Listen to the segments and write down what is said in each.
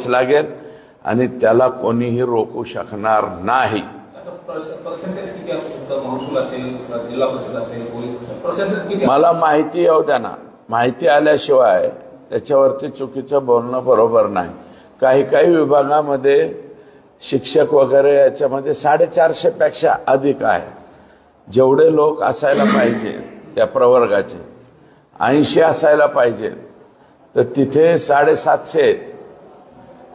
लागेल आणि त्याला कोणीही रोखू शकणार नाही। मला माहिती येऊ द्या ना, माहिती आल्याशिवाय त्याच्यावरती चुकीचं बोलणं बरोबर नाही। काही विभागामध्ये शिक्षक वगैरे याच्यामध्ये 450 पेक्षा अधिक आहे। जेवढे लोक असायला पाहिजे त्या प्रवर्गाचे 80 असायला पाहिजे, तर तिथे 750 आहेत।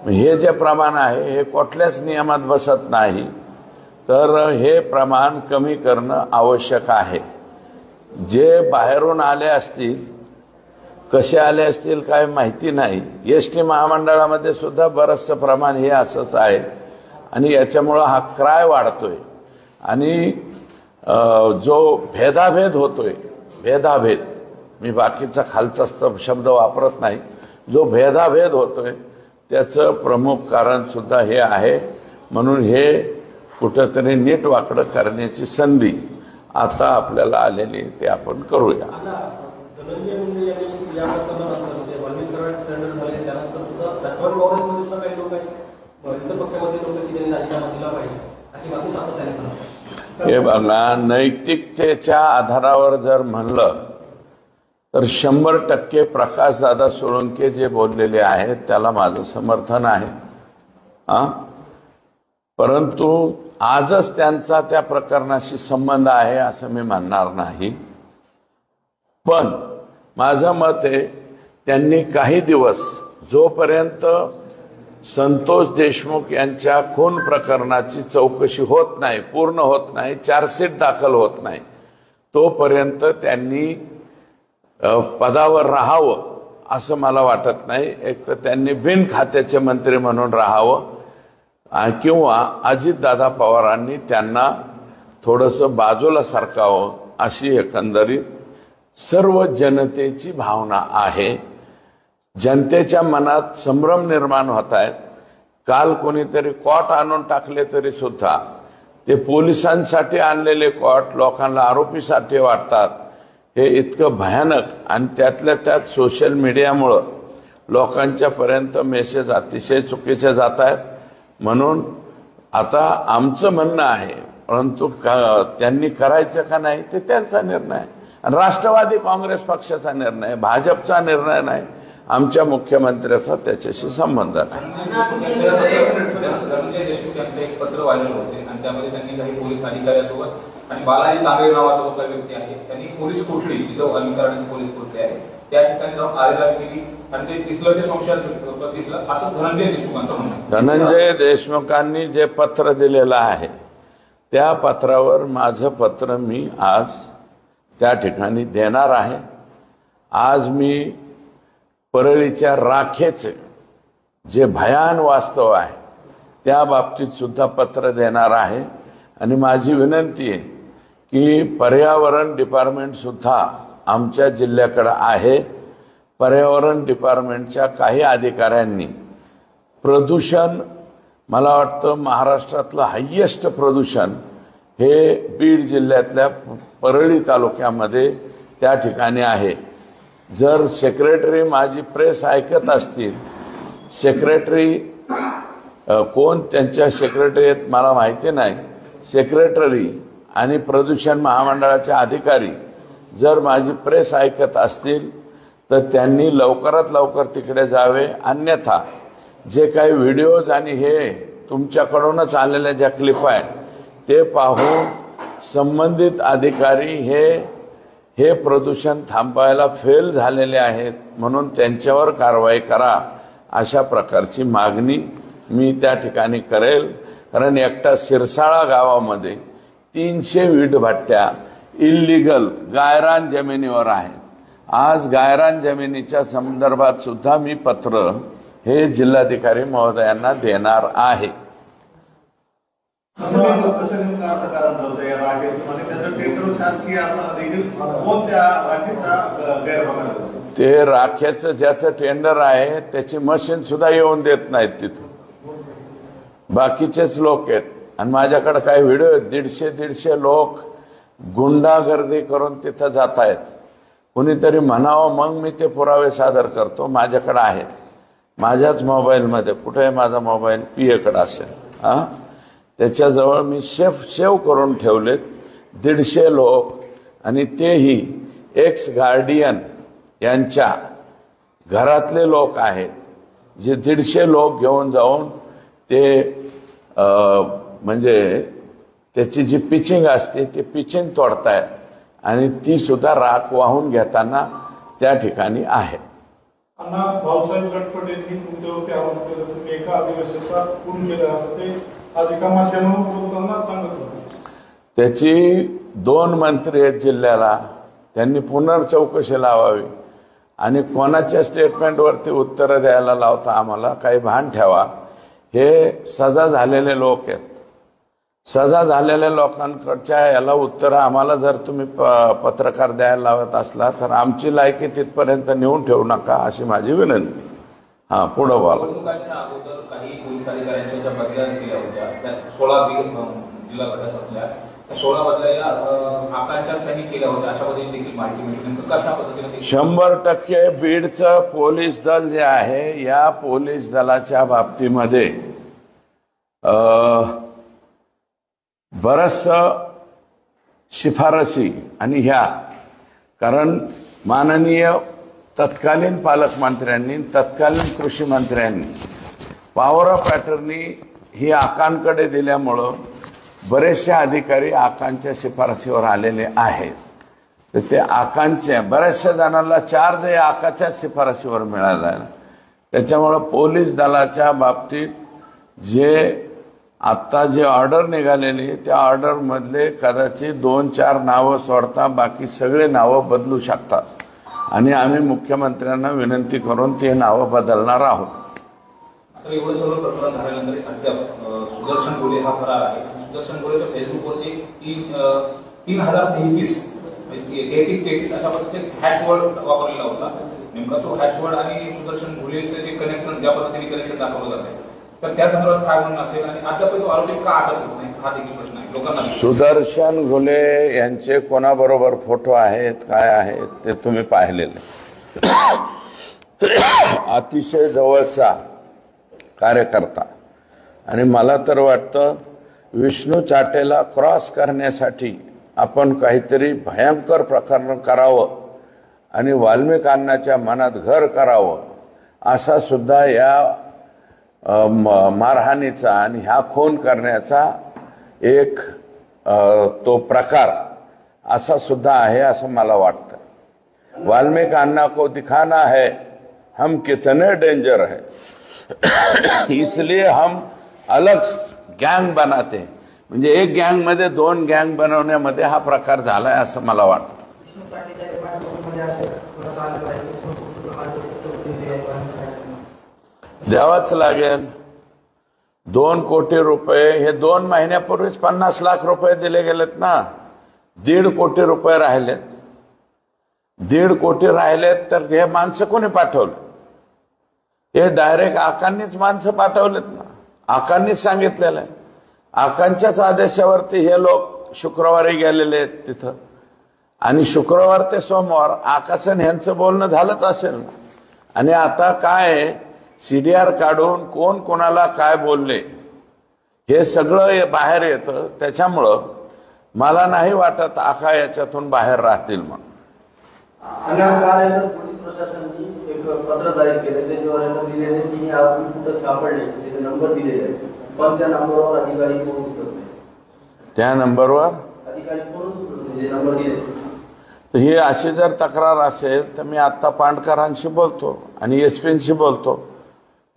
हे जे प्रमाण आहे हे कुठल्याच नियमात बसत नाही, तर हे प्रमाण कमी करणं आवश्यक आहे। जे बाहेरून आले असतील, कसे आले असतील काय माहिती नाही। एसटी महामंडळामध्ये सुद्धा बरंचसं प्रमाण हे असंच आहे आणि याच्यामुळे हा क्राय वाढतोय आणि जो भेदाभेद होतोय, भेदाभेद, मी बाकीचा खालचा शब्द वापरत नाही, जो भेदाभेद होतोय त्याचं प्रमुख कारण सुद्धा हे आहे। म्हणून हे कुठेतरी नीट वाकडं करण्याची संधी आता आपल्याला आलेली ते आपण करूया। हे बघा, नैतिकतेच्या आधारावर जर म्हणलं तर 100% प्रकाशदादा सोळंके जे बोललेले आहेत त्याला माझं समर्थन आहे। परंतु आजच त्यांचा त्या प्रकरणाशी संबंध आहे असं मी म्हणणार नाही। पण माझं मत आहे, त्यांनी काही दिवस जोपर्यंत संतोष देशमुख यांच्या खून प्रकरणाची चौकशी होत नाही, पूर्ण होत नाही, चार्जशीट दाखल होत नाही, तोपर्यंत त्यांनी पदावर राहावं असं मला वाटत नाही। एक तर त्यांनी बिन खात्याचे मंत्री म्हणून राहावं किंवा अजितदादा पवारांनी त्यांना थोडंसं बाजूला सरकावं अशी एकंदरीत सर्व जनतेची भावना आहे। जनतेच्या मनात संभ्रम निर्माण होत आहेत। काल कोणीतरी कॉट आणून टाकले तरी सुद्धा ते पोलिसांसाठी आणलेले कॉट लोकांना आरोपीसाठी वाटतात, हे इतकं भयानक। आणि त्यातल्या त्यात सोशल मीडियामुळे लोकांच्या पर्यंत मेसेज अतिशय चुकीचे जात आहेत। म्हणून आता आमचं म्हणणं आहे, परंतु त्यांनी करायचं का नाही ते त्यांचा निर्णय आहे आणि राष्ट्रवादी काँग्रेस पक्षाचा निर्णय, भाजपचा निर्णय नाही, आमच्या मुख्यमंत्र्याचा त्याच्याशी संबंध नाही। एक पत्र व्हायरल होते आणि त्यामध्ये त्यांनी काही पोलीस अधिकाऱ्यांसोबत आणि बालाजी तांबे नावाचा जो व्यक्ती आहे त्यांनी पोलीस कोठडी, जो अलंकाराची पोलीस कोठडी आहे त्या ठिकाणी जाऊन आरेला केली आणि ते दिसलं, ते संशयास्पद दिसलं असं धनंजय देशमुखांचं म्हणणं आहे। धनंजय देशमुखांनी जे पत्र दिलेलं आहे त्या पत्रावर माझं पत्र मी आज त्या ठिकाणी देणार आहे। आज मी परळीच्या राखेचे जे भयान वास्तव आहे त्या बाबतीत सुद्धा पत्र देणार आहे आणि माझी विनंती आहे की पर्यावरण डिपार्टमेंट सुद्धा आमच्या जिल्ह्याकडे आहे। पर्यावरण डिपार्टमेंटच्या काही अधिकाऱ्यांनी प्रदूषण, मला वाटतं महाराष्ट्रातलं हायेस्ट प्रदूषण हे बीड जिल्ह्यातल्या परळी तालुक्यामध्ये त्या ठिकाणी आहे। जर सेक्रेटरी माझी प्रेस ऐकत असतील, सेक्रेटरी कोण त्यांच्या सेक्रेटरी आहेत मला माहिती नाही, सेक्रेटरी आणि प्रदूषण महामंडळाचे अधिकारी जर माझी प्रेस ऐकत असतील तर त्यांनी लवकरात लवकर तिकडे जावे। अन्यथा जे काही व्हिडिओज आणि हे तुमच्याकडूनच आलेल्या ज्या क्लिप आहेत ते पाहून संबंधित अधिकारी हे प्रदूषण थांबवायला फेल झालेले आहेत म्हणून त्यांच्यावर कारवाई करा, अशा प्रकारची मागणी मी त्या ठिकाणी करेल। कारण एकटा सिरसाळा गावामध्ये 300 वीटभट्ट्या इल्लीगल गायरान जमिनीवर आहेत। आज गायरान जमिनीच्या संदर्भात सुद्धा मी पत्र हे जिल्हाधिकारी महोदयांना देणार आहे। ते राखेचं ज्याचं टेंडर आहे त्याची मशीन सुद्धा येऊन देत नाहीत तिथे, बाकीचेच लोक आहेत। आणि माझ्याकडे काही व्हिडिओ आहेत, 150 लोक गुंडागर्दी करून तिथं जात आहेत। कुणीतरी म्हणावं मग मी ते पुरावे सादर करतो, माझ्याकडे आहेत। माझ्याच मोबाईलमध्ये, कुठे माझा मोबाईल पीएकडे असेल, त्याच्याजवळ मी सेव्ह करून ठेवलेत 150 लोक, आणि तेही एक्स गार्डियन यांच्या घरातले लोक आहेत, जे 150 लोक घेऊन जाऊन ते म्हणजे त्याची जी पिचिंग असते ती पिचिंग तोडतायत, आणि ती सुद्धा राख वाहून घेताना त्या ठिकाणी आहे. अण्णा, भाऊसाहेब गटपट यांनी तुमच्यावरती आरोप केला, तुम्ही एका आदिवासीचा खून केला असं ते आज एका माध्यमावर बोलताना सांगत होते. त्याची 2 मंत्री आहेत जिल्ह्याला, त्यांनी पुनर्चौकशी लावावी आणि कोणाच्या स्टेटमेंटवरती उत्तरं द्यायला लावता आम्हाला काही भान ठेवा. हे सजा झालेले लोक आहेत. सजा झालेल्या लोकांकडच्या याला उत्तर आम्हाला जर तुम्ही पत्रकार द्यायला लावत असला तर आमची लायकी तिथपर्यंत नेऊन ठेवू नका, अशी माझी विनंती. पुढे बोला. निवडणुकांच्या अगोदर काही पोलीस अधिकाऱ्यांच्या ज्या बदल्या केल्या होत्या, त्या 16 जिल्हा बदल्या, 16 बदल्या आकांक्षांनी केल्या होत्या, अशा पद्धतीने देखील माहिती मिळते. नेमकं कशा पद्धतीने? 100% बीडचं पोलीस दल जे आहे, या पोलीस दलाच्या बाबतीमध्ये बरंच शिफारसी आणि ह्या, कारण माननीय तत्कालीन पालकमंत्र्यांनी, तत्कालीन कृषी मंत्र्यांनी पॉवर ऑफ अटर्नी ही आकांकडे दिल्यामुळं बरेचसे अधिकारी आकांच्या शिफारसीवर आलेले आहेत. तर ते आकांच्या बऱ्याचशा जणांना चार्ज या आकाच्या शिफारसीवर मिळाला आहे. त्याच्यामुळं पोलीस दलाच्या बाबतीत जे आत्ता जे ऑर्डर निघालेली, त्या ऑर्डरमधले कदाचित 2-4 नावं सोडता बाकी सगळे नावं बदलू शकतात, आणि आम्ही मुख्यमंत्र्यांना विनंती करून ते नावं बदलणार आहोत. आता एवढं सगळं प्रकरण झाल्यानंतर अद्याप सुदर्शन गोले हा फरार आहे. सुदर्शन गोलेच्या फेसबुकवरती 3033 अशा पद्धतीने हॅशवर्ड वापरलेला होता. नेमका तो हॅशवर्ड आणि सुदर्शन गोलेचं जे कनेक्शन, ज्या पद्धतीने कनेक्शन दाखवलं जात आहे, तर त्या संदर्भात काय म्हणणं असेल, आणि अद्याप तो आरोपी का अटक होत नाही, हा देखील प्रश्न आहे लोकांना. सुदर्शन घुले यांचे कोणाबरोबर फोटो आहेत, काय आहेत ते तुम्ही पाहिलेले. अतिशय जवळचा कार्यकर्ता, आणि मला तर वाटतं विष्णू चाटेला क्रॉस करण्यासाठी आपण काहीतरी भयंकर प्रकरण करावं आणि वाल्मिकांनाच्या मनात घर करावं, असा सुद्धा या मारहाणीचा आणि ह्या खून करण्याचा एक तो प्रकार असा सुद्धा आहे, असं मला वाटतं. वाल्मिकांना को दिखाना है हम कितने डेंजर है, इसलिए हम अलग गँग बनाते. म्हणजे एक गँग मध्ये 2 गँग बनवण्यामध्ये हा प्रकार झालाय असं मला वाटतं. द्यावाच लागेल. 2 कोटी रुपये हे 2 महिन्यापूर्वीच 50 लाख रुपये दिले गेलेत ना. 1.5 कोटी रुपये राहिलेत. 1.5 कोटी राहिलेत, तर हे माणसं कोणी पाठवलं? हे डायरेक्ट आकांनीच माणसं पाठवलेत ना. आकांनीच सांगितलेलं आहे. आकांच्याच आदेशावरती हे लोक शुक्रवारी गेलेले आहेत तिथं, आणि शुक्रवार ते सोमवार आकाशन यांचं बोलणं झालंच असेल ना. आणि आता काय सीडीआर काढून कोण कोणाला काय बोलले हे सगळं बाहेर येतं. त्याच्यामुळं मला नाही वाटत आका याच्यातून बाहेर राहतील म्हणून. पोलीस प्रशासनाने एक पत्र जारी केलं, त्याच्यावर दिलेले 3 आरोपी कुठं सापडले, त्याचे नंबर दिलेले आहेत, पण त्या नंबरवर अधिकारी पोहोचत नाही. त्या नंबरवर अधिकारी पोहोचत नाही, जे नंबर दिले. तर ही अशी जर तक्रार असेल तर मी आत्ता पांडकरांशी बोलतो आणि एसपींशी बोलतो.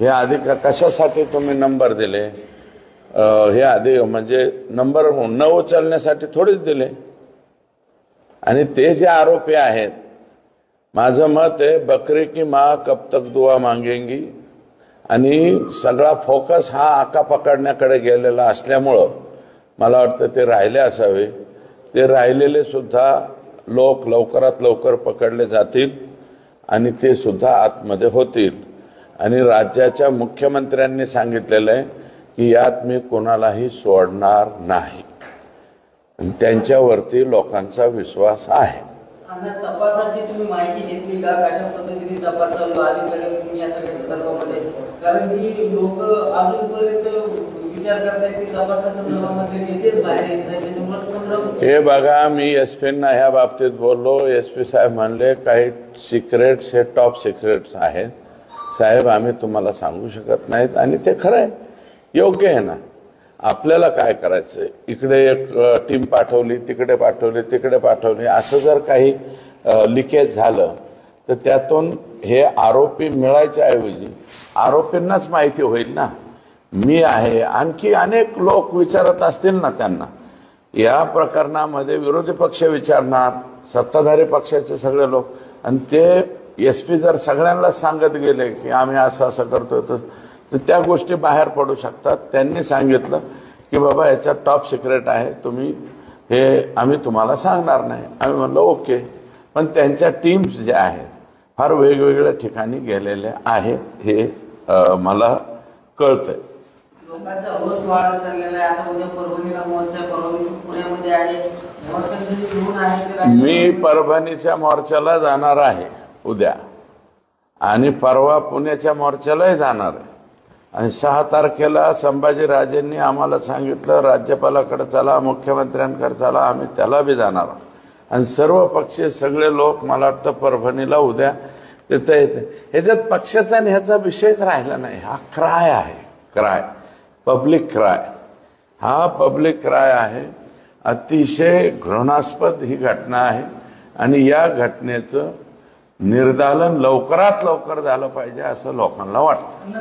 हे आधी कशासाठी तुम्ही नंबर दिले? हे आधी म्हणजे नंबर न उचलण्यासाठी थोडीच दिले. आणि ते जे आरोपी आहेत, माझं मत आहे बकरी की माँ कब तक दुआ मांगेंगी, आणि सगळा फोकस हा आका पकडण्याकडे गेलेला असल्यामुळं मला वाटतं ते राहिले असावे. ते राहिलेले सुद्धा लोक लवकरात लवकर पकडले जातील आणि ते सुद्धा आतमध्ये होतील. आणि राज्याच्या मुख्यमंत्र्यांनी सांगितलेलं आहे की यात मी कोणालाही सोडणार नाही. त्यांच्यावरती लोकांचा विश्वास आहे. तपासाची तुम्ही माहिती घेतली का? कशा पद्धतीने तपास चालू अधिकारी तुम्ही या सगळ्या संदर्भामध्ये? कारण की लोक अजूनपर्यंत विचार करतायत की तपासाच्या संदर्भामध्ये नेतेच बाहेर येत नाही, त्याच्यामुळे संभ्रम. हे बघा, मी एसपींना ह्या बाबतीत बोललो. एसपी साहेब म्हणले काही सिक्रेट्स हे टॉप सिक्रेट्स आहेत साहेब, आम्ही तुम्हाला सांगू शकत नाहीत. आणि ते खरं आहे, योग्य आहे ना. आपल्याला काय करायचं, इकडे एक टीम पाठवली, तिकडे पाठवली, तिकडे पाठवली, असं जर काही लिकेज झालं तर त्यातून हे आरोपी मिळायच्या ऐवजी आरोपींनाच माहिती होईल ना. मी आहे, आणखी अनेक लोक विचारत असतील ना त्यांना. या प्रकरणामध्ये विरोधी पक्ष विचारणार, सत्ताधारी पक्षाचे सगळे लोक, आणि ते एसपी जर सगळ्यांना सांगत गेले की आम्ही असं असं करतोय तर त्या गोष्टी बाहेर पडू शकतात. त्यांनी सांगितलं की बाबा याच्यात टॉप सिक्रेट आहे, तुम्ही हे आम्ही तुम्हाला सांगणार नाही. आम्ही म्हणलो ओके. पण त्यांच्या टीम्स ज्या आहेत फार वेगवेगळ्या ठिकाणी गेलेल्या आहेत, हे मला कळतंय. लोकांचा रोष वाढत चाललेला आहे. आता उद्या परभणीला मोर्चा, परवा दिवशी पुण्यामध्ये आहे. मी परभणीच्या मोर्चाला जाणार आहे उद्या, आणि परवा पुण्याच्या मोर्चालाही जाणार आहे. आणि 6 तारखेला संभाजीराजेंनी आम्हाला सांगितलं राज्यपालाकडे चला, मुख्यमंत्र्यांकडे चला, आम्ही त्याला बी जाणार आहोत. आणि सर्व पक्षी सगळे लोक मला वाटतं परभणीला उद्या तिथं येते. ह्याच्यात पक्षाचा आणि ह्याचा विषयच राहिला नाही. हा क्राय आहे, क्राय, पब्लिक क्राय. हा पब्लिक क्राय आहे. अतिशय घृणास्पद ही घटना आहे, आणि या घटनेचं निर्दालन लवकरात लवकर झालं पाहिजे असं लोकांना वाटतं.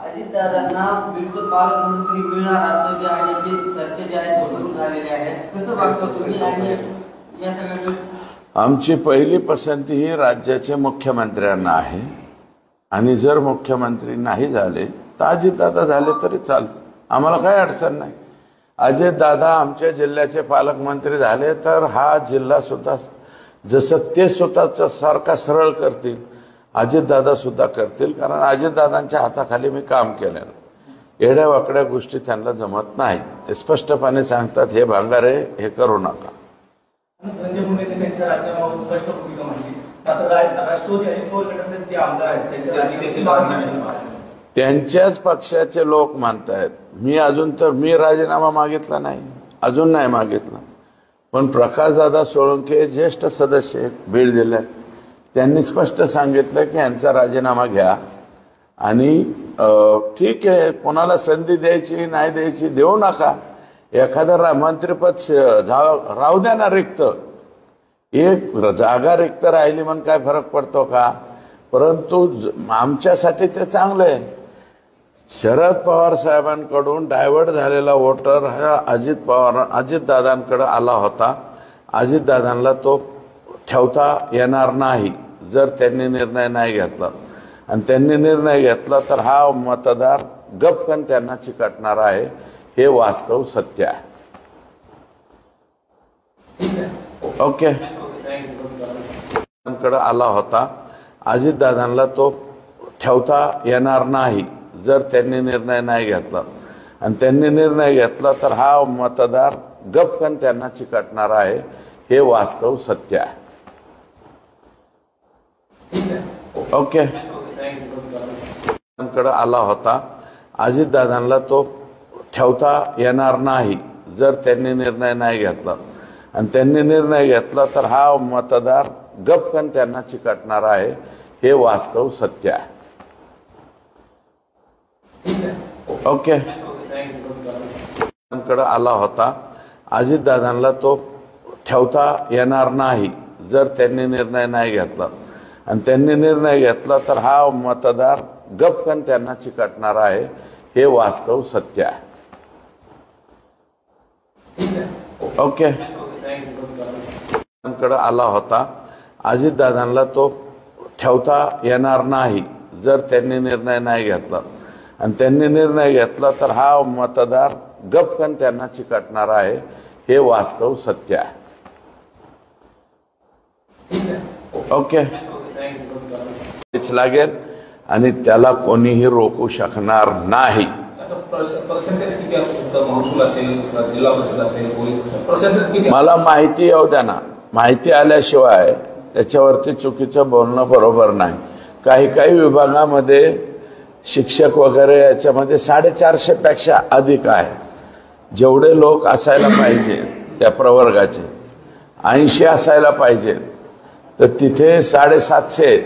अजितदादांना बीडचं पालकमंत्री मिळणार असं जे आहे, जे चर्चा जे आहेत भरपूर झालेले आहेत, कसं वाटतं तुम्ही? आणि या सगळ्या आमची पहिली पसंती ही राज्याचे मुख्यमंत्र्यांना आहे, आणि जर मुख्यमंत्री नाही झाले तर अजितदादा झाले तरी चालतं, आम्हाला काही अडचण नाही. अजितदादा आमच्या जिल्ह्याचे पालकमंत्री झाले तर हा जिल्हा सुद्धा जसं ते स्वतःचा सारखा सरळ करतील, अजितदादा सुद्धा करतील. कारण अजितदादांच्या हाताखाली मी काम केलेलं. एड्या वाकड्या गोष्टी त्यांना जमत नाही. ते स्पष्टपणे सांगतात, हे भांगारे हे करू नका. त्यांच्याच पक्षाचे लोक म्हणतायत. मी राजीनामा मागितला नाही, अजून नाही मागितला. पण प्रकाशदादा सोळंके ज्येष्ठ सदस्य आहेत बीड जिल्ह्यात, त्यांनी स्पष्ट सांगितलं की यांचा राजीनामा घ्या, आणि ठीक आहे, कोणाला संधी द्यायची नाही द्यायची देऊ नका. एखादं मंत्रिपद राहू द्या ना रिक्त. एक जागा रिक्त राहिली म्हणून काय फरक पडतो का? परंतु आमच्यासाठी ते चांगलं आहे. शरद पवार साहेबांकडून डायव्हर्ट झालेला वोटर हा अजितदादांकडे आला होता. अजितदादांना तो ठेवता येणार नाही जर त्यांनी निर्णय नाही घेतला. आणि त्यांनी निर्णय घेतला तर हा मतदार गपकन त्यांना चिकटणार आहे. हे वास्तव सत्य आहे. ओके. कडे आला होता. अजितदादांना तो ठेवता येणार नाही जर त्यांनी निर्णय नाही घेतला. आणि त्यांनी निर्णय घेतला तर हा मतदार गपकन त्यांना चिकटणार आहे. हे वास्तव सत्य आहे. ओके. कडे आला होता. अजितदादांना तो ठेवता येणार नाही जर त्यांनी निर्णय नाही घेतला. आणि त्यांनी निर्णय घेतला तर हा मतदार गपकन त्यांना चिकटणार आहे. हे वास्तव सत्य आहे. ओके. कडे आला होता. अजितदादांना तो ठेवता येणार नाही जर त्यांनी निर्णय नाही घेतला. आणि त्यांनी निर्णय घेतला तर हा मतदार गपकन त्यांना चिकटणार आहे. हे वास्तव सत्य आहे. ओके. कडे आला होता. अजितदादांना तो ठेवता येणार नाही जर त्यांनी निर्णय नाही घेतला. आणि त्यांनी निर्णय घेतला तर हा मतदार गपकन त्यांना चिकटणार आहे. हे वास्तव सत्य आहे. ओके. लागेल आणि त्याला कोणीही रोखू शकणार नाही. पर्सेंटेज किती असू शकतं? महसूल असेल, जिल्हा परिषद असेल, पोलीस पर्सेंटेज किती? मला माहिती येऊ द्या ना. माहिती आल्याशिवाय त्याच्यावरती चुकीचं बोलणं बरोबर नाही. काही विभागामध्ये शिक्षक वगैरे याच्यामध्ये 450 पेक्षा अधिक आहे. जेवढे लोक असायला पाहिजे त्या प्रवर्गाचे 80 असायला पाहिजे, तर तिथे 750 आहेत.